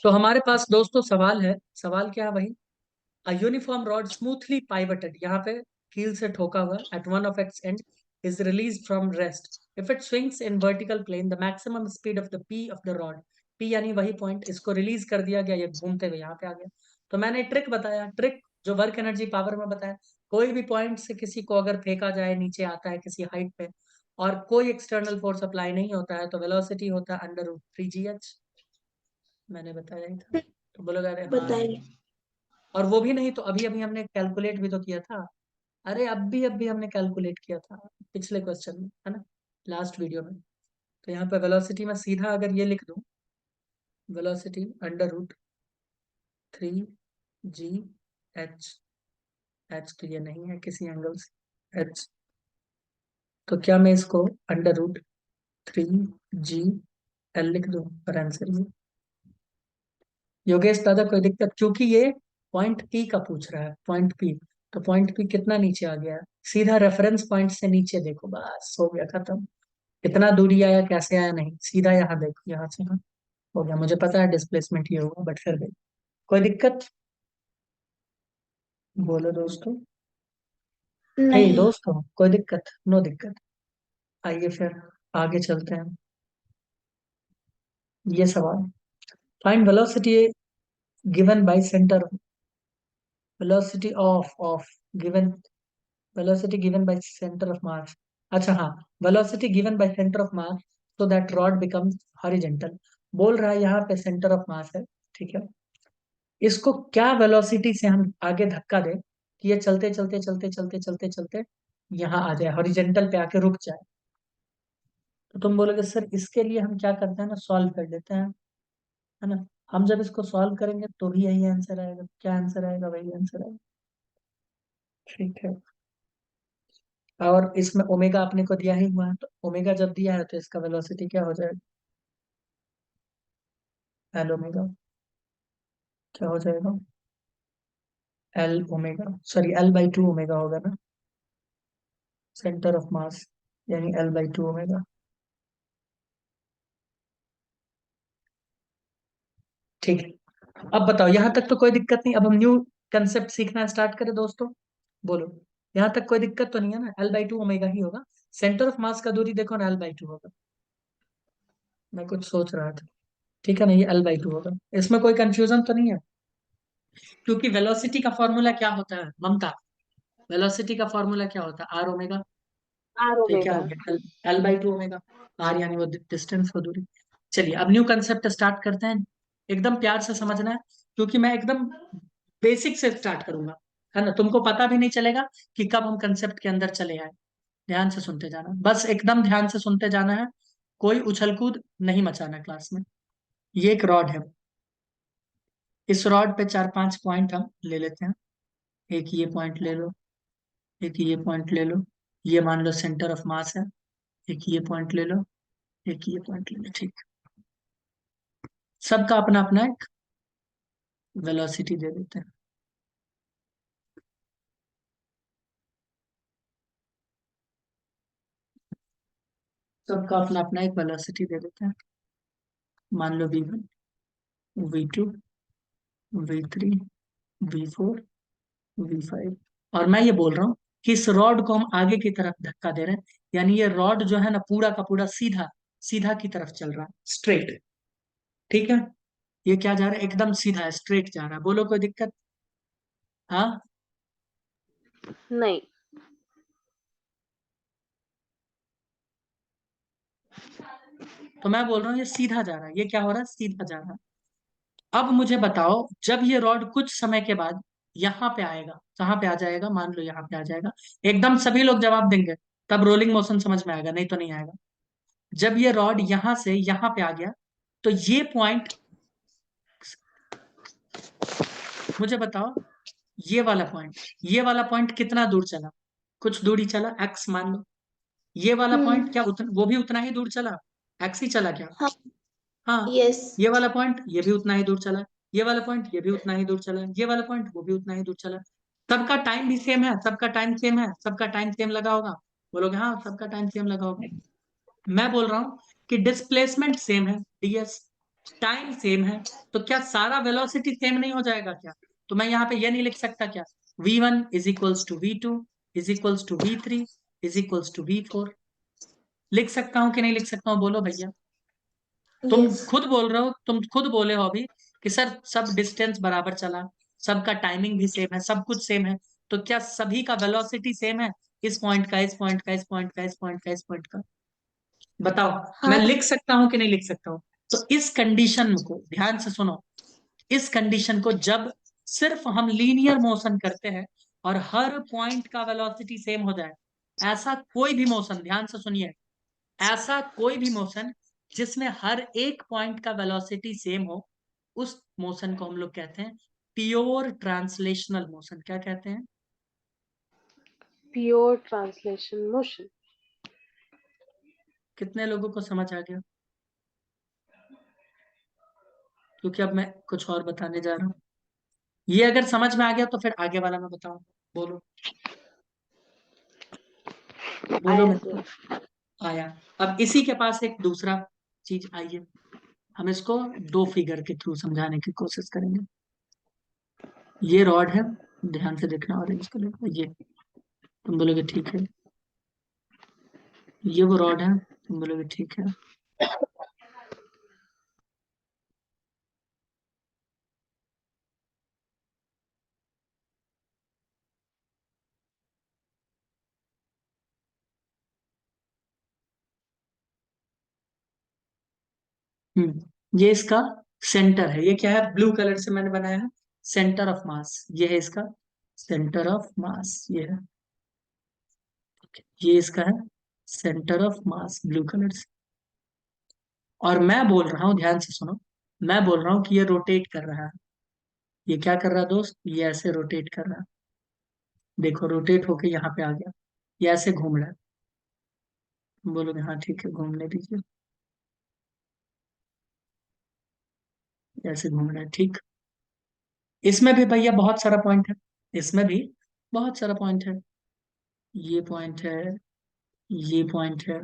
तो हमारे पास दोस्तों सवाल है। सवाल क्या है भाई? A uniform rod smoothly pivoted, यहाँ पे कील से ठोका हुआ, at one of its end is released from rest. If it swings in vertical plane, the maximum speed of the P of the rod, P यानी वही पॉइंट, इसको release कर दिया गया, ये घूमते हुए यहाँ पे आ गया। तो मैंने ट्रिक बताया, ट्रिक जो वर्क एनर्जी पावर में बताया, कोई भी पॉइंट से किसी को अगर फेंका जाए, नीचे आता है किसी हाइट पे, और कोई एक्सटर्नल फोर्स अप्लाई नहीं होता है, तो वेलोसिटी होता है √3gh। मैंने बताया ही था। तो बोलोगे अरे हाँ यार, बताइए। और वो भी नहीं तो अभी अभी हमने कैलकुलेट भी तो किया था। अरे अब भी हमने कैलकुलेट किया था पिछले क्वेश्चन में, है ना, लास्ट वीडियो में। तो यहाँ पे वेलोसिटी में सीधा अगर ये लिख दूं, वेलोसिटी √3gh, एच तो ये नहीं है किसी एंगल से, एच, तो क्या मैं इसको √3gl लिख दूं और आंसर ये। योगेश दादा कोई दिक्कत? क्योंकि ये पॉइंट पी का पूछ रहा है, पॉइंट पी। तो पॉइंट पी कितना नीचे आ गया? सीधा रेफरेंस पॉइंट से नीचे देखो, बस हो गया खत्म। कितना दूरी आया, कैसे आया, नहीं, सीधा यहाँ देखो, यहाँ से, हाँ, हो गया। मुझे पता है डिस्प्लेसमेंट ये होगा, बट फिर भी कोई दिक्कत? बोलो दोस्तों। हे नहीं। दोस्तों, कोई दिक्कत? नो दिक्कत। आइए फिर आगे चलते हैं। ये सवाल, find velocity given by centre, velocity of given, velocity given by center of mass। अच्छा हाँ, velocity given by center of mass so that rod becomes horizontal। बोल रहा है यहाँ पे सेंटर ऑफ मास है, ठीक है। इसको क्या वेलोसिटी से हम आगे धक्का दें कि ये चलते चलते चलते चलते चलते चलते यहाँ आ जाए, हॉरिजेंटल पे आके रुक जाए। तो तुम बोलोगे सर इसके लिए हम क्या करते हैं ना, सॉल्व कर लेते हैं, है ना। हम जब इसको सॉल्व करेंगे तो भी यही आंसर आएगा। क्या आंसर आएगा? वही आंसर आएगा, ठीक है। और इसमें ओमेगा अपने को दिया ही हुआ है, तो ओमेगा जब दिया है तो इसका वेलोसिटी क्या हो जाएगा? एल ओमेगा, क्या हो जाएगा? L omega, sorry L/2 omega होगा ना, सेंटर ऑफ मास, यानी L/2 ओमेगा। ठीक है, अब बताओ, यहां तक तो कोई दिक्कत नहीं। अब हम न्यू कंसेप्ट सीखना स्टार्ट करें दोस्तों। बोलो, यहां तक कोई दिक्कत तो नहीं है ना? L/2 ओमेगा ही होगा। सेंटर ऑफ मास का दूरी देखो ना, L/2 होगा। मैं कुछ सोच रहा था, ठीक है ना, ये L/2 होगा। इसमें कोई कंफ्यूजन तो नहीं है? क्योंकि वेलोसिटी का फॉर्मूला क्या होता है ममता? वेलोसिटी का फॉर्मूला क्या होता है? R omega. आर तो ये क्या हो ओमेगा। गया? L/2 omega. आर यानी वो डिस्टेंस, वो दूरी। चलिए अब न्यू कंसेप्ट स्टार्ट करते हैं। एकदम प्यार से समझना है, क्योंकि मैं एकदम बेसिक से स्टार्ट करूंगा, है ना। तुमको पता भी नहीं चलेगा कि कब हम कंसेप्ट के अंदर चले आए। ध्यान से सुनते जाना, बस एकदम ध्यान से सुनते जाना है। कोई उछल कूद नहीं मचाना क्लास में। ये एक रॉड है, इस रॉड पे 4-5 पॉइंट हम ले लेते हैं। एक ये पॉइंट ले लो, एक ये पॉइंट ले लो, ये मान लो सेंटर ऑफ मास है। एक ये पॉइंट ले लो, एक ये पॉइंट ले लो, ठीक। सबका अपना अपना एक वेलोसिटी दे देते हैं। सबका अपना अपना एक वेलोसिटी दे देते हैं। मान लो V1, V2, V3, V4, V5। और मैं ये बोल रहा हूँ कि इस रॉड को हम आगे की तरफ धक्का दे रहे हैं, यानी ये रॉड जो है ना पूरा का पूरा सीधा सीधा की तरफ चल रहा है, स्ट्रेट। ठीक है, ये क्या जा रहा है? एकदम सीधा है, स्ट्रेट जा रहा है। बोलो कोई दिक्कत? हाँ, नहीं। तो मैं बोल रहा हूँ ये सीधा जा रहा है। ये क्या हो रहा है? सीधा जा रहा है। अब मुझे बताओ, जब ये रॉड कुछ समय के बाद यहाँ पे आएगा, कहाँ पे आ जाएगा? मान लो यहाँ पे आ जाएगा। एकदम सभी लोग जवाब देंगे, तब रोलिंग मोशन समझ में आएगा, नहीं तो नहीं आएगा। जब ये रॉड यहाँ से यहाँ पे आ गया, तो ये पॉइंट, मुझे बताओ, ये वाला पॉइंट कितना दूर चला? कुछ दूरी चला, एक्स मान लो। ये वाला पॉइंट क्या वो भी उतना ही दूर चला? एक्स ही चला क्या? हाँ। हाँ। यस। ये वाला पॉइंट ये भी उतना ही दूर चला, ये वाला पॉइंट ये भी उतना ही दूर चला, ये वाला पॉइंट वो भी उतना ही दूर चला। सबका टाइम भी सेम है, सबका टाइम सेम है, सबका टाइम सेम लगा होगा। बोलोगे हाँ सबका टाइम सेम लगा होगा। मैं बोल रहा हूँ कि डिस्प्लेसमेंट सेम है, ds। टाइम सेम है, तो क्या सारा वेलोसिटी सेम नहीं हो जाएगा क्या? तो मैं यहाँ पे ये नहीं लिख सकता क्या, v1 is equals to v2 is equals to v3 is equals to v4? लिख सकता हूँ कि नहीं लिख सकता हूँ, बोलो भैया। तुम Yes. खुद बोल रहे हो, तुम खुद बोले हो अभी कि सर सब डिस्टेंस बराबर चला, सबका टाइमिंग भी सेम है, सब कुछ सेम है, तो क्या सभी का वेलोसिटी सेम है? इस पॉइंट का, इस पॉइंट का, इस पॉइंट का, इस पॉइंट का, इस पॉइंट का, बताओ। मैं हाँ लिख सकता हूं कि नहीं लिख सकता हूं? तो इस कंडीशन को ध्यान से सुनो, इस कंडीशन को जब सिर्फ हम लीनियर मोशन करते हैं और हर पॉइंट का वेलोसिटी सेम हो जाए, ऐसा कोई भी मोशन, ध्यान से सुनिए, ऐसा कोई भी मोशन जिसमें हर एक पॉइंट का वेलोसिटी सेम हो, उस मोशन को हम लोग कहते हैं प्योर ट्रांसलेशनल मोशन। क्या कहते हैं? Pure translation motion. कितने लोगों को समझ आ गया? क्योंकि अब मैं कुछ और बताने जा रहा हूं। ये अगर समझ में आ गया तो फिर आगे वाला मैं बताऊं। बोलो बोलो आया मेरे सर। को। आया। अब इसी के पास एक दूसरा चीज आइए, हम इसको दो फिगर के थ्रू समझाने की कोशिश करेंगे। ये रॉड है, ध्यान से देखना, ऑरेंज कलर का, ये तुम बोलोगे ठीक है। ये वो रॉड है, तुम बोलोगे ठीक है। ये इसका सेंटर है, ये क्या है, ब्लू कलर से मैंने बनाया है, सेंटर ऑफ मास, ये है इसका सेंटर ऑफ मास, ये है, ये इसका है centre of mass, blue colour से। और मैं बोल रहा हूं, ध्यान से सुनो, मैं बोल रहा हूं कि ये रोटेट कर रहा है। ये क्या कर रहा है दोस्त, ये ऐसे रोटेट कर रहा है, देखो रोटेट होके यहाँ पे आ गया, ये ऐसे घूम रहा है। तुम बोलोगे हाँ ठीक है, घूमने दीजिए, ऐसे घूम रहा है, ठीक। इसमें भी भैया बहुत सारा पॉइंट है, इसमें भी बहुत सारा पॉइंट है, ये पॉइंट है, ये पॉइंट है,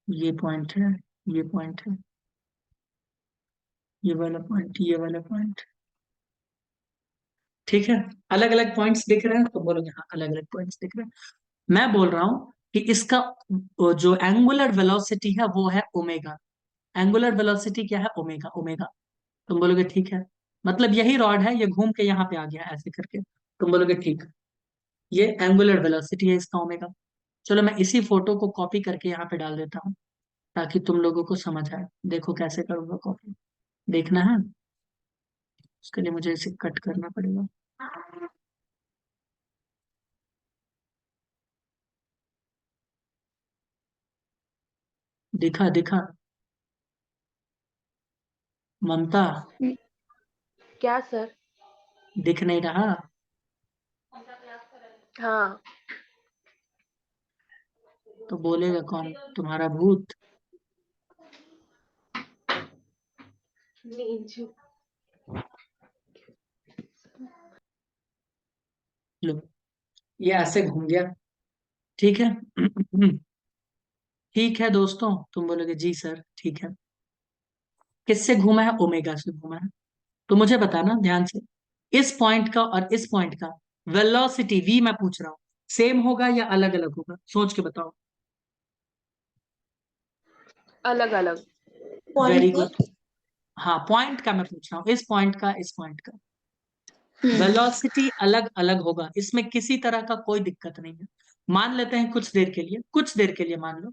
ये पॉइंट है, ये पॉइंट है, ये वाला पॉइंट, ये वाला पॉइंट, ठीक है। अलग अलग पॉइंट्स दिख रहे हैं, तो बोलोगे हाँ अलग अलग पॉइंट्स दिख रहे हैं। मैं बोल रहा हूं कि इसका जो एंगुलर वेलोसिटी है वो है ओमेगा। एंगुलर वेलोसिटी क्या है, ओमेगा, ओमेगा। तुम बोलोगे ठीक है, मतलब यही रॉड है, ये घूम के यहाँ पे आ गया ऐसे करके, तुम बोलोगे ठीक, ये एंगुलर वेलोसिटी है इसका, ओमेगा। चलो मैं इसी फोटो को कॉपी करके यहाँ पे डाल देता हूँ ताकि तुम लोगों को समझ आए। देखो कैसे करूंगा कॉपी, देखना है, उसके लिए मुझे इसे कट करना पड़ेगा। दिखा दिखा ममता, क्या सर? दिख नहीं रहा? हाँ। तो बोलेगा कौन, तुम्हारा भूत? नहीं जी। लो, ये ऐसे घूम गया, ठीक है। ठीक है दोस्तों, तुम बोलोगे जी सर ठीक है। किससे घूमा है, ओमेगा से घूमा है। तो मुझे बताना ध्यान से, इस पॉइंट का और इस पॉइंट का वेलोसिटी v मैं पूछ रहा हूँ, सेम होगा या अलग अलग होगा, सोच के बताओ। अलग अलग। Very point good. का। हाँ पॉइंट का मैं पूछ रहा हूँ, इस पॉइंट का, इस पॉइंट का हम्म। वेलोसिटी अलग अलग होगा, इसमें किसी तरह का कोई दिक्कत नहीं है। मान लेते हैं कुछ देर के लिए, कुछ देर के लिए मान लो,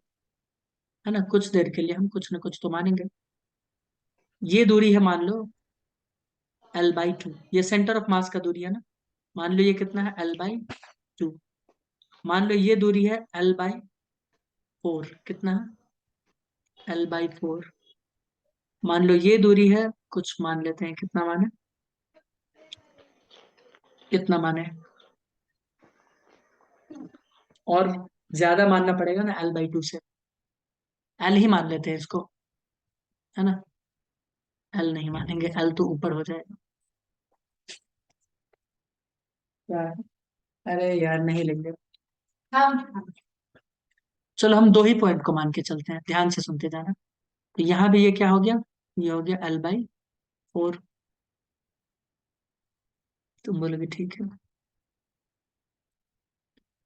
है ना, कुछ देर के लिए हम कुछ ना कुछ तो मानेंगे। ये दूरी है मान लो L/2, ये सेंटर ऑफ मास का दूरी है ना, मान लो ये कितना है L/2। मान लो ये दूरी है L/4, कितना है L/4। मान लो ये दूरी है, कुछ मान लेते हैं, कितना माने, कितना माने, और ज्यादा मानना पड़ेगा ना L/2 से, L ही मान लेते हैं इसको, है ना। L नहीं मानेंगे, L तो ऊपर हो जाएगा। क्या है? अरे यार नहीं लेंगे हम। चलो हम दो ही पॉइंट को मान के चलते हैं, ध्यान से सुनते जाना। तो यहाँ भी ये क्या हो गया, ये हो गया L/4। तुम बोलोगे ठीक है।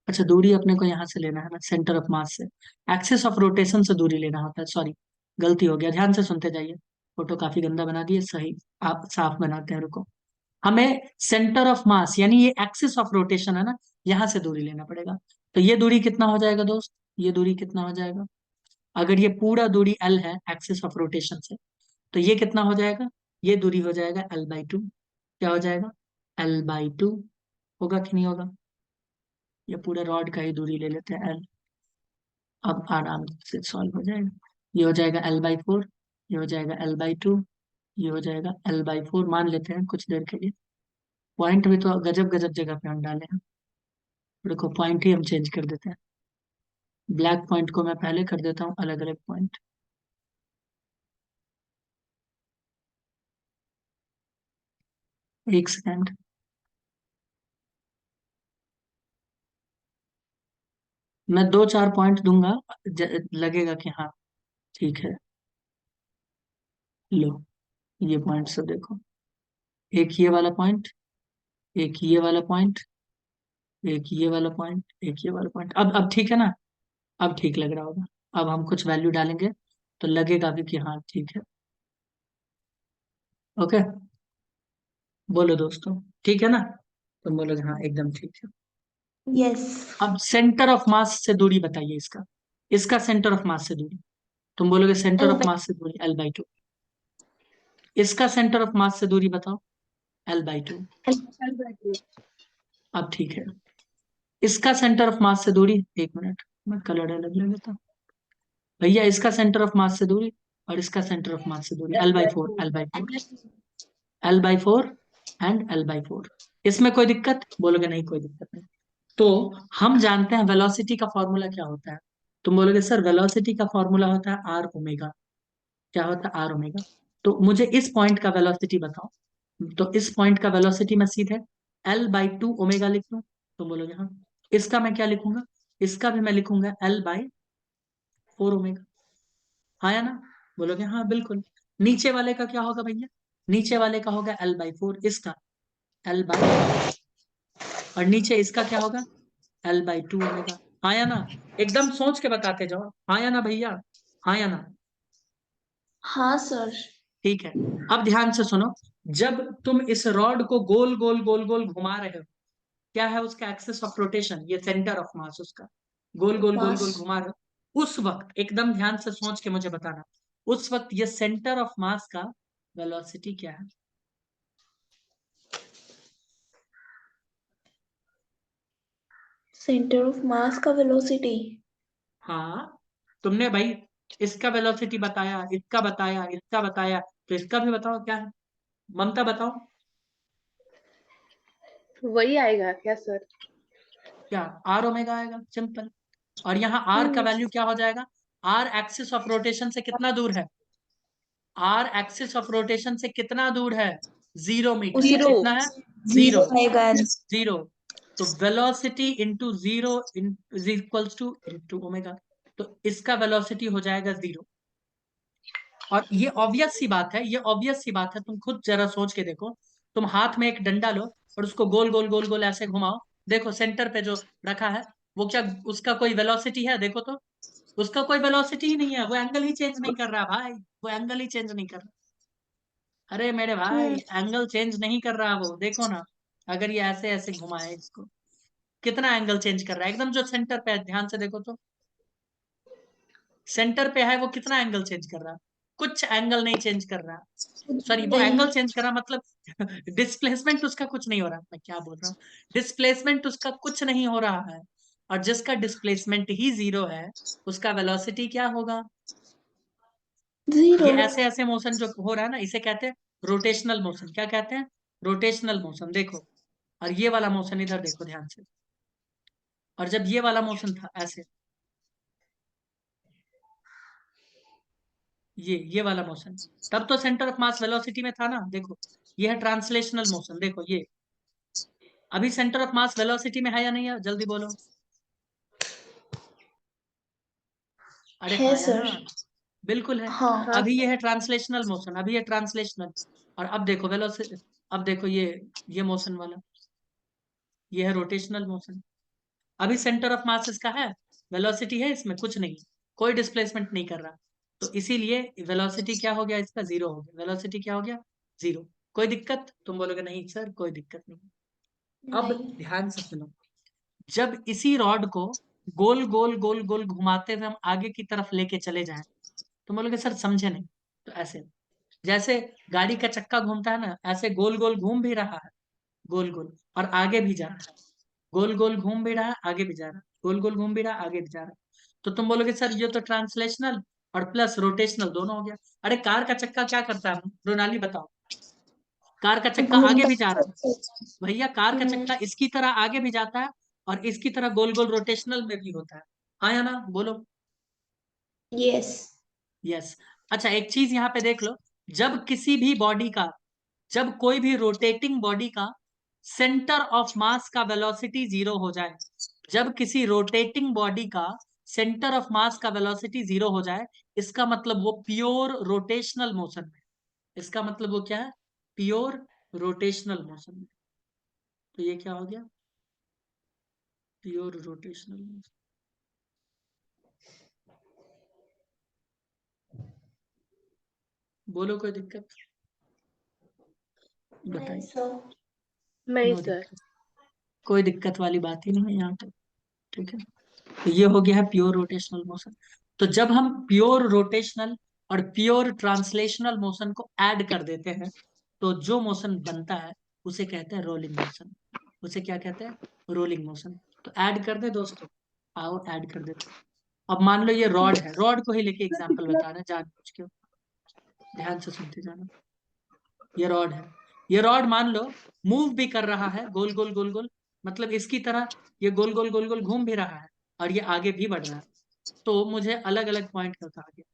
अच्छा, दूरी अपने को यहाँ से लेना है ना, सेंटर ऑफ मास से। एक्सिस ऑफ रोटेशन से दूरी लेना होता है, सॉरी गलती हो गया, ध्यान से सुनते जाइए। फोटो काफी गंदा बना दिए, सही आप साफ बनाते हैं, रुको। हमें सेंटर ऑफ मास यानी ये एक्सिस ऑफ रोटेशन है ना, यहाँ से दूरी लेना पड़ेगा। तो ये दूरी कितना हो जाएगा दोस्त, ये दूरी कितना हो जाएगा? अगर ये पूरा दूरी L है एक्सिस ऑफ रोटेशन से, तो ये कितना हो जाएगा? ये दूरी हो जाएगा L/2। क्या हो जाएगा? L/2 होगा कि नहीं होगा? ये पूरे रॉड का ही दूरी ले लेते हैं L। अब आराम से सॉल्व हो जाएगा। ये हो जाएगा L/4, ये हो जाएगा L/2, ये हो जाएगा L/4। मान लेते हैं कुछ देर के लिए। पॉइंट भी तो गजब गजब जगह पे हम डाले हैं। देखो पॉइंट ही हम चेंज कर देते हैं। ब्लैक पॉइंट को मैं पहले कर देता हूँ अलग अलग पॉइंट। एक सेकेंड। मैं 2-4 पॉइंट दूंगा, लगेगा कि हाँ ठीक है। लो, ये पॉइंट सब देखो। एक ये वाला पॉइंट, एक ये वाला पॉइंट, एक ये वाला पॉइंट, एक ये वाला पॉइंट। अब ठीक है ना? अब ठीक लग रहा होगा। अब हम कुछ वैल्यू डालेंगे तो लगेगा भी कि हाँ ठीक है। ओके, बोलो दोस्तों, ठीक है ना? तुम बोलोगे हाँ एकदम ठीक है। यस। अब सेंटर ऑफ मास से दूरी बताइए इसका। इसका सेंटर ऑफ मास से दूरी, तुम बोलोगे सेंटर ऑफ मास से दूरी L/2। इसका सेंटर ऑफ मास से दूरी बताओ, L/2। अब ठीक है। इसका सेंटर ऑफ मास से दूरी, एक मिनट मैं कलर अलग ले लेता हूँ भैया। इसका सेंटर ऑफ मास से दूरी और इसका सेंटर ऑफ मास से दूरी L/4, L/4, L/4 and L/4। इसमें कोई दिक्कत? बोलोगे नहीं कोई दिक्कत नहीं। तो हम जानते हैं वेलोसिटी का फॉर्मूला क्या होता है। तुम बोलोगे सर वेलोसिटी का फॉर्मूला होता है R ओमेगा। क्या होता है? R omega. तो मुझे इस पॉइंट का वेलोसिटी बताओ। तो इस पॉइंट का वेलोसिटी मैं सीधे L/2 ओमेगा लिख लूं। तुम बोलोगे हाँ। इसका मैं क्या लिखूंगा? इसका भी मैं लिखूंगा L/4 ओमेगा। हाँ या ना? बोलोगे हाँ बिल्कुल। नीचे वाले का क्या होगा भैया? नीचे वाले का होगा L/4, इसका L बाई, और नीचे इसका क्या होगा? L/2 omega. हाँ या ना? एकदम सोच के बताते जाओ, हाँ या ना भैया? हाँ या ना? हाँ सर। ठीक है। अब ध्यान से सुनो। जब तुम इस रॉड को गोल गोल गोल गोल घुमा रहे हो, क्या है उसका एक्सिस ऑफ रोटेशन? ये सेंटर ऑफ मास उसका। गोल गोल गोल मास। गोल घुमा रहे हो, उस वक्त एकदम ध्यान से सोच के मुझे बताना, उस वक्त ये सेंटर ऑफ मास का वेलोसिटी क्या है? सेंटर ऑफ मास का वेलोसिटी। हाँ, तुमने भाई इसका वेलोसिटी बताया, इसका बताया, इसका बताया, तो इसका भी बताओ क्या है। ममता बताओ वही आएगा क्या सर? क्या? R ओमेगा आएगा, सिंपल। और यहाँ R का वैल्यू क्या हो जाएगा? R एक्सिस ऑफ रोटेशन से कितना दूर है? R एक्सिस ऑफ रोटेशन से कितना दूर है? 0 मीटर। जीरो। कितना है? जीरो 0। आएगा। 0। तो velocity into 0 is equals two into omega. तो इसका वेलोसिटी हो जाएगा 0। और ये ऑब्वियस सी बात है, ये ऑब्वियस सी बात है, तुम खुद जरा सोच के देखो। तुम हाथ में एक डंडा लो और उसको गोल गोल गोल गोल ऐसे घुमाओ। देखो सेंटर पे जो रखा है वो क्या उसका कोई वेलोसिटी है? देखो तो, उसका कोई वेलोसिटी ही नहीं है। वो एंगल ही चेंज नहीं कर रहा भाई, वो एंगल ही चेंज नहीं कर रहा। अरे मेरे भाई, एंगल चेंज नहीं कर रहा वो, देखो ना। अगर ये ऐसे ऐसे घुमाए इसको, कितना एंगल चेंज कर रहा है? एकदम जो सेंटर पे है, ध्यान से देखो तो, सेंटर पे है वो कितना एंगल चेंज कर रहा है? कुछ एंगल नहीं चेंज कर रहा। सॉरी, वो नहीं। एंगल चेंज कर रहा मतलब डिस्प्लेसमेंट उसका कुछ नहीं हो रहा। मैं क्या बोल रहा हूँ, डिस्प्लेसमेंट उसका कुछ नहीं हो रहा है। और जिसका डिस्प्लेसमेंट ही 0 है, उसका वेलोसिटी क्या होगा? जीरो। ये ऐसे ऐसे मोशन जो हो रहा है ना, इसे कहते हैं रोटेशनल मोशन। क्या कहते हैं? Rotational motion. देखो, और ये वाला मोशन इधर देखो ध्यान से। और जब ये वाला मोशन था ऐसे, ये वाला मोशन, तब तो सेंटर ऑफ मास वेलोसिटी में था ना। देखो, ये है ट्रांसलेशनल मोशन। देखो ये अभी सेंटर ऑफ मास वेलोसिटी में है या नहीं है? जल्दी बोलो। अरे है हाँ या सर। ना? बिल्कुल है। हाँ हाँ अभी ये सर। है ट्रांसलेशनल मोशन, अभी ये ट्रांसलेशनल, और अब देखो वेलोसिटी, अब देखो ये मोशन वाला, ये है रोटेशनल मोशन। अभी सेंटर ऑफ मास इसका है, वेलोसिटी है इसमें कुछ नहीं, कोई डिस्प्लेसमेंट नहीं कर रहा, तो इसीलिए वेलोसिटी क्या हो गया इसका, जीरो हो गया। वेलोसिटी क्या हो गया, जीरो। कोई दिक्कत? तुम बोलोगे नहीं सर कोई दिक्कत नहीं। अब नहीं ध्यान से सुनो, जब इसी रॉड को गोल गोल गोल गोल घुमाते हुए हम आगे की तरफ लेके चले जाएं, तो बोलोगे सर समझे नहीं। तो ऐसे, जैसे गाड़ी का चक्का घूमता है ना, ऐसे गोल गोल घूम भी रहा है, गोल गोल, और आगे भी जा रहा है, गोल गोल घूम भी रहा है, आगे भी जा रहा है, गोल गोल घूम भी रहा है, आगे भी जा रहा है। तो तुम बोलोगे सर ये तो ट्रांसलेशनल और प्लस रोटेशनल दोनों हो गया। अरे कार का चक्का क्या करता है रोनाली बताओ, कार का चक्का आगे घूमता भी जा रहा है भैया, कार का हम्म, चक्का इसकी तरह आगे भी जाता है और इसकी तरह गोल गोल रोटेशनल में भी होता है, हाँ या ना बोलो। Yes yes. अच्छा एक चीज यहाँ पे देख लो, जब किसी भी बॉडी का, जब कोई भी रोटेटिंग बॉडी का सेंटर ऑफ मास का वेलोसिटी जीरो हो जाए, जब किसी रोटेटिंग बॉडी का सेंटर ऑफ मास का वेलोसिटी जीरो हो जाए, इसका मतलब वो प्योर रोटेशनल मोशन में, इसका मतलब वो क्या है, प्योर रोटेशनल मोशन में। तो ये क्या हो गया, प्योर रोटेशनल मोशन। बोलो कोई दिक्कत नहीं बताइए। सर नहीं नो सर। दिक्कत, कोई दिक्कत वाली बात ही नहीं है यहाँ तक, ठीक है। तो ये हो गया है प्योर रोटेशनल मोशन। तो जब हम प्योर रोटेशनल और प्योर ट्रांसलेशनल मोशन को ऐड कर देते हैं, तो जो मोशन बनता है उसे कहते हैं रोलिंग मोशन। उसे क्या कहते हैं, रोलिंग मोशन। तो ऐड कर दे दोस्तों, आओ ऐड कर देते हैं। अब मान लो ये रॉड है, रॉड को ही लेके एग्जांपल बता रहे हैं जान पूछ के, ध्यान से सुनते जाना। ये रॉड है, ये रॉड मान लो मूव भी कर रहा है गोल गोल गोल गोल, मतलब इसकी तरह ये गोल गोल गोल गोल घूम भी रहा है और ये आगे भी बढ़ रहा है। तो मुझे अलग अलग पॉइंट का कहा गया,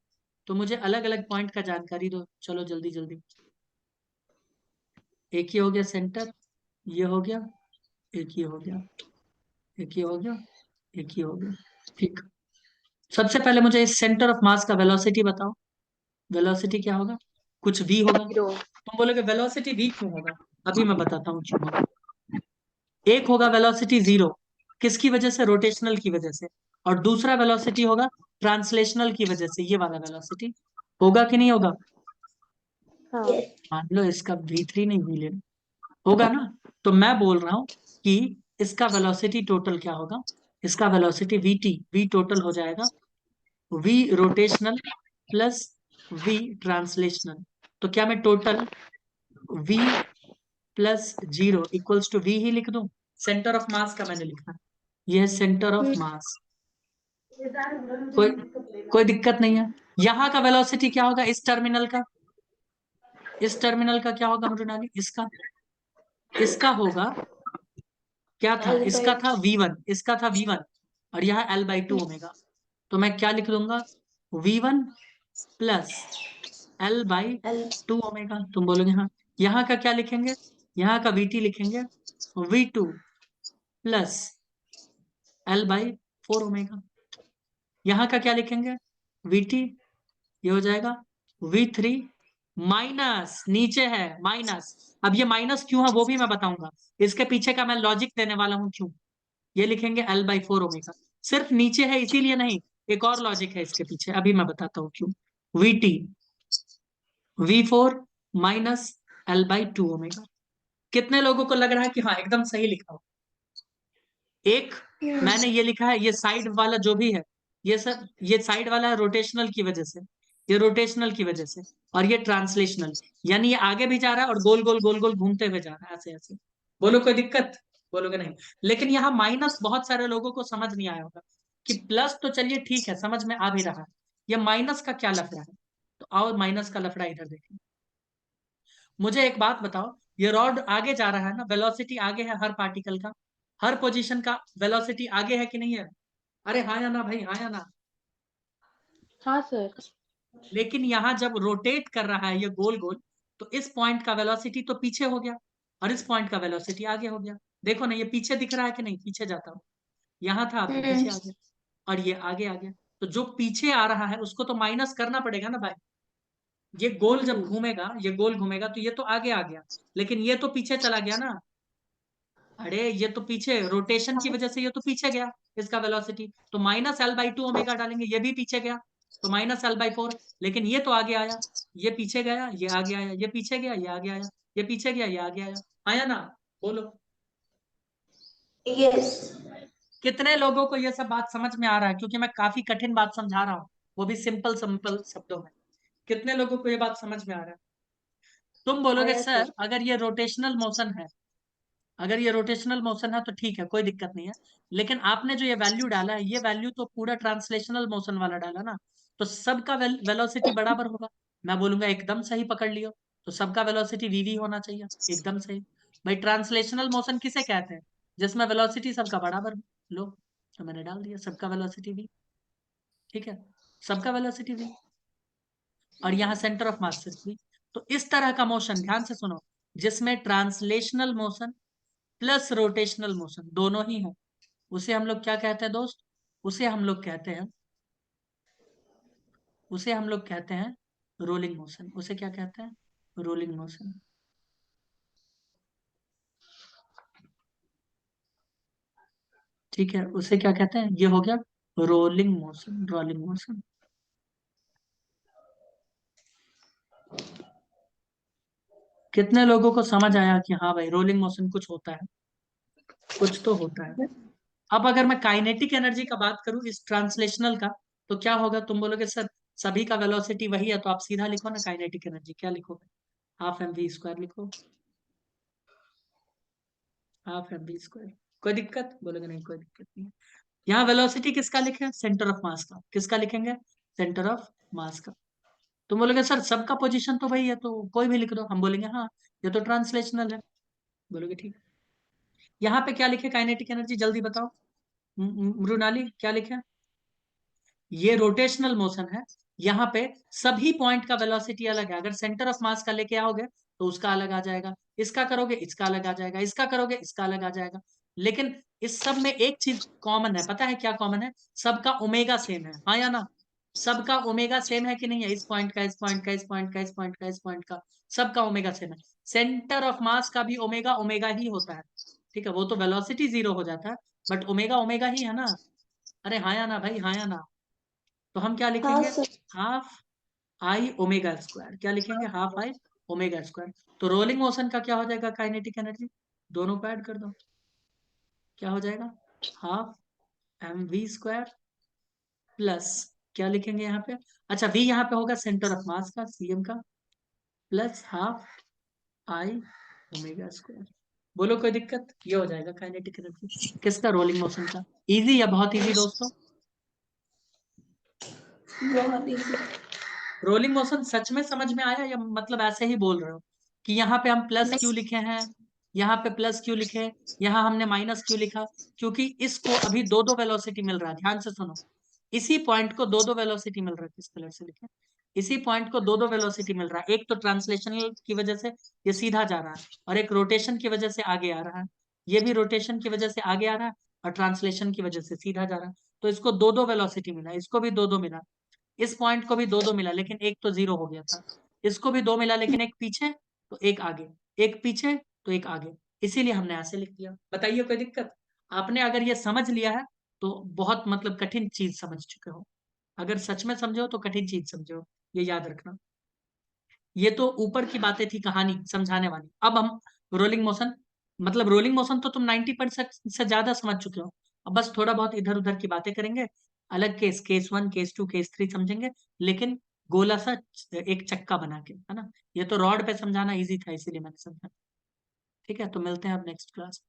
तो मुझे अलग अलग पॉइंट का जानकारी दो, चलो जल्दी जल्दी। एक ये हो गया सेंटर, ये हो गया, एक ये हो गया, एक ये हो गया, एक ये हो गया, ठीक। सबसे पहले मुझे इस सेंटर ऑफ मास का वेलोसिटी बताओ, वेलोसिटी क्या होगा, कुछ v होगा। जीरो। तुम बोलोगे वेलोसिटी v क्यों होगा, अभी मैं बताता हूँ क्यों होगा। एक होगा वेलोसिटी जीरो, किसकी वजह से, रोटेशनल की वजह से, और दूसरा वेलोसिटी होगा ट्रांसलेशनल की वजह से, ये वाला वेलोसिटी होगा कि नहीं होगा। हाँ यस मान लो इसका v3 नहीं v लेना, होगा ना। तो मैं बोल रहा हूं कि इसका वेलोसिटी टोटल क्या होगा, इसका वेलोसिटी v टोटल हो जाएगा v rotational plus v translational. तो क्या मैं total v plus zero equals to v ही लिख दूं, सेंटर ऑफ मास का मैंने लिखा, यह है सेंटर ऑफ मास, कोई कोई दिक्कत नहीं है। यहाँ का वेलोसिटी क्या होगा, इस टर्मिनल का, इस टर्मिनल का क्या होगा मृणाली, इसका, इसका होगा, क्या था, L by इसका था v1, इसका था v1, और यहाँ l/2 ओमेगा। तो मैं क्या लिख दूंगा, v1 plus L l/2 omega. तुम बोलोगे हाँ, यहाँ का क्या लिखेंगे, यहाँ का vt लिखेंगे v2 प्लस l/4 ओमेगा। यहाँ का क्या लिखेंगे, vt, ये हो जाएगा v3 माइनस, नीचे है माइनस, अब ये माइनस क्यों है वो भी मैं बताऊंगा, इसके पीछे का मैं लॉजिक देने वाला हूं क्यों। ये लिखेंगे l/4 ओमेगा, सिर्फ नीचे है इसीलिए नहीं, एक और लॉजिक है इसके पीछे, अभी मैं बताता हूँ क्यों। vt v4 minus l/2 omega. कितने लोगों को लग रहा है कि हाँ एकदम सही लिखा हो, एक मैंने ये लिखा है, ये साइड वाला जो भी है, ये सब, ये साइड वाला है रोटेशनल की वजह से, ये रोटेशनल की वजह से, और ये ट्रांसलेशनल, यानी ये आगे भी जा रहा है और गोल गोल गोल गोल घूमते हुए जा रहा है, ऐसे ऐसे। बोलो कोई दिक्कत, बोलोगे नहीं। लेकिन यहाँ माइनस बहुत सारे लोगों को समझ नहीं आया होगा, कि प्लस तो चलिए ठीक है समझ में आ भी रहा है, ये माइनस का क्या लफड़ा है। तो आओ माइनस का लफड़ा इधर देखिए। मुझे एक बात बताओ, ये रॉड आगे जा रहा है ना, वेलोसिटी आगे है हर पार्टिकल का, हर पोजीशन का वेलोसिटी आगे है कि नहीं है। अरे हाँ या ना भाई, हाँ या ना। हाँ सर। लेकिन यहाँ जब रोटेट कर रहा है ये गोल गोल, तो इस पॉइंट का वेलोसिटी तो पीछे हो गया और इस पॉइंट का वेलोसिटी आगे हो गया। देखो ना ये पीछे दिख रहा है कि नहीं, पीछे जाता हूँ, यहाँ था अभी पीछे आ गया और ये आगे आ गया। तो जो पीछे आ रहा है उसको तो माइनस करना पड़ेगा ना भाई। ये गोल जब घूमेगा, ये गोल घूमेगा तो ये तो आगे आ गया, लेकिन ये तो पीछे चला गया ना। अरे ये तो पीछे रोटेशन की वजह से ये तो पीछे गया, इसका वेलोसिटी तो -L/2 ओमेगा डालेंगे, ये भी पीछे गया तो -L/4। लेकिन ये तो आगे आया, ये पीछे गया, ये आगे आया, ये पीछे गया, ये आगे आया, ये पीछे गया, ये आगे आया। आया ना? बोलो Yes. कितने लोगों को ये सब बात समझ में आ रहा है? क्योंकि मैं काफी कठिन बात समझा रहा हूँ, वो भी सिंपल सिंपल शब्दों में। कितने लोगों को ये बात समझ में आ रहा है? तुम बोलोगे आया सर सर। अगर ये रोटेशनल मोशन है, अगर ये रोटेशनल मोशन है तो ठीक है, कोई दिक्कत नहीं है। लेकिन आपने जो ये वैल्यू डाला है, ये वैल्यू तो पूरा ट्रांसलेशनल मोशन वाला डाला ना, तो सबका वेलोसिटी बराबर होगा। मैं बोलूंगा एकदम सही पकड़ लियो, तो सबका वेलोसिटी वीवी होना चाहिए, एकदम सही। भाई ट्रांसलेशनल मोशन किसे कहते हैं? जिसमें वेलोसिटी सबका बराबर हो। लो, तो मैंने डाल दिया सबका वेलोसिटी वी। ठीक है, सबका वेलोसिटी वी, और यहाँ सेंटर ऑफ मास सिर्फ वी। तो इस तरह का मोशन ध्यान से सुनो, जिसमें translational motion plus rotational motion दोनों ही हो, उसे हम लोग क्या कहते हैं दोस्त? उसे हम लोग कहते हैं, उसे हम लोग कहते हैं रोलिंग मोशन। उसे क्या कहते हैं? Rolling motion. ठीक है, उसे क्या कहते हैं? ये हो गया रोलिंग मोशन, रोलिंग मोशन। कितने लोगों को समझ आया कि हाँ भाई रोलिंग मोशन कुछ होता है, कुछ तो होता है। अब अगर मैं काइनेटिक एनर्जी का बात करूं इस ट्रांसलेशनल का, तो क्या होगा? तुम बोलोगे सर सभी का वेलोसिटी वही है, तो आप सीधा लिखो ना काइनेटिक एनर्जी। क्या लिखोगे? ½ mv² लिखो, ½ mv²। कोई दिक्कत? बोलोगे नहीं कोई दिक्कत नहीं। यहाँ वेलोसिटी किसका लिखे? सेंटर ऑफ मास का। किसका लिखेंगे? सेंटर ऑफ मास का। तुम बोलोगे सर सबका पोजीशन तो वही है, तो कोई भी लिख दो। हम बोलेंगे हाँ ये तो ट्रांसलेशनल है। बोलोगे ठीक। यहाँ पे क्या लिखे काइनेटिक एनर्जी? जल्दी बताओ मृणाली, क्या लिखे? ये रोटेशनल मोशन है, यहाँ पे सभी पॉइंट का वेलोसिटी अलग है। अगर सेंटर ऑफ मास का लेके आओगे तो उसका अलग आ जाएगा, इसका करोगे इसका अलग आ जाएगा, इसका करोगे इसका अलग आ जाएगा। लेकिन इस सब में एक चीज कॉमन है, पता है क्या कॉमन है? सबका ओमेगा सेम है, हाँ या ना? सबका ओमेगा सेम है कि नहीं है? इस पॉइंट का, इस पॉइंट का, इस पॉइंट का, इस पॉइंट का, इस पॉइंट का, सबका ओमेगा सेम है। सेंटर ऑफ मास का भी ओमेगा ओमेगा ही होता है। ठीक है, वो तो वेलोसिटी 0 हो जाता है, बट ओमेगा ओमेगा ही है ना। अरे हाँ या ना भाई, हाँ या ना? तो हम क्या हाँ लिखेंगे? सर। ½ I ओमेगा²। क्या लिखेंगे? ½ I ओमेगा²। तो रोलिंग मोशन का क्या हो जाएगा काइनेटिक एनर्जी? दोनों को ऐड कर दो, क्या हो जाएगा? ½ mv² प्लस, क्या लिखेंगे यहाँ पे? अच्छा v यहाँ पे होगा सेंटर ऑफ मास का, सीएम का, प्लस ½ I ओमेगा²। बोलो कोई दिक्कत? ये हो जाएगा काइनेटिक एनर्जी किसका? रोलिंग मोशन का। इजी या बहुत इजी दोस्तों? बहुत easy. रोलिंग मोशन सच में समझ में आया या मतलब ऐसे ही बोल रहे हो कि यहाँ पे हम प्लस क्यों लिखे हैं, यहाँ पे प्लस क्यों लिखे, यहाँ हमने माइनस क्यों लिखा? क्योंकि इसको अभी दो दो वेलोसिटी मिल रहा है, ध्यान से सुनो। इसी पॉइंट को दो दो वेलोसिटी मिल रहा है, किस कलर से लिखे? इसी पॉइंट को दो दो वेलोसिटी मिल रहा है। एक तो ट्रांसलेशन की वजह से ये सीधा जा रहा है, और एक रोटेशन की वजह से आगे आ रहा है। ये भी रोटेशन की वजह से आगे आ रहा है और ट्रांसलेशन की वजह से सीधा जा रहा है। तो इसको दो दो वेलोसिटी मिला, इसको भी दो दो मिला, इस पॉइंट को भी दो दो मिला, लेकिन एक तो 0 हो गया था। इसको भी 2 मिला, लेकिन एक पीछे तो एक आगे, एक पीछे तो एक आगे, इसीलिए हमने ऐसे लिख दिया। बताइए कोई दिक्कत? आपने अगर ये समझ लिया है तो बहुत मतलब कठिन चीज समझ चुके हो। अगर सच में समझे हो तो कठिन चीज समझे हो, ये याद रखना। ये तो ऊपर की बातें थी, कहानी समझाने वाली। अब हम रोलिंग मोशन, मतलब रोलिंग मोशन तो तुम 90% से ज्यादा समझ चुके हो। अब बस थोड़ा बहुत इधर उधर की बातें करेंगे। अलग केस, केस 1, केस 2, केस 3 समझेंगे, लेकिन गोला सा एक चक्का बना के, है ना। ये तो रॉड पे समझाना इजी था, इसीलिए मैंने समझा। ठीक है, तो मिलते हैं अब नेक्स्ट क्लास।